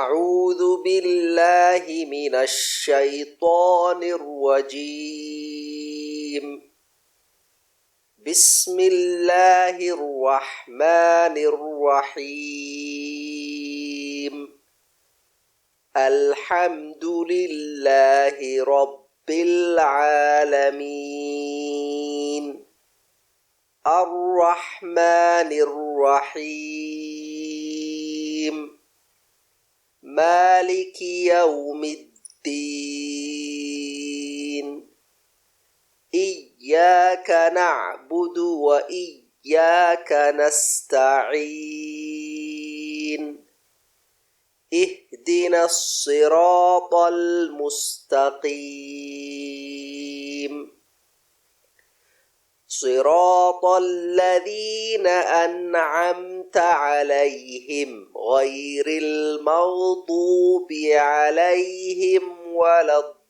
أعوذ بالله من الشيطان الرجيم. بسم الله الرحمن الرحيم. الحمد لله رب العالمين. الرحمن الرحيم. مالك يوم الدين. إياك نعبد وإياك نستعين. اهدنا الصراط المستقيم. صراط الذين أنعمت عليهم غير المغضوب عليهم ولا الضالين.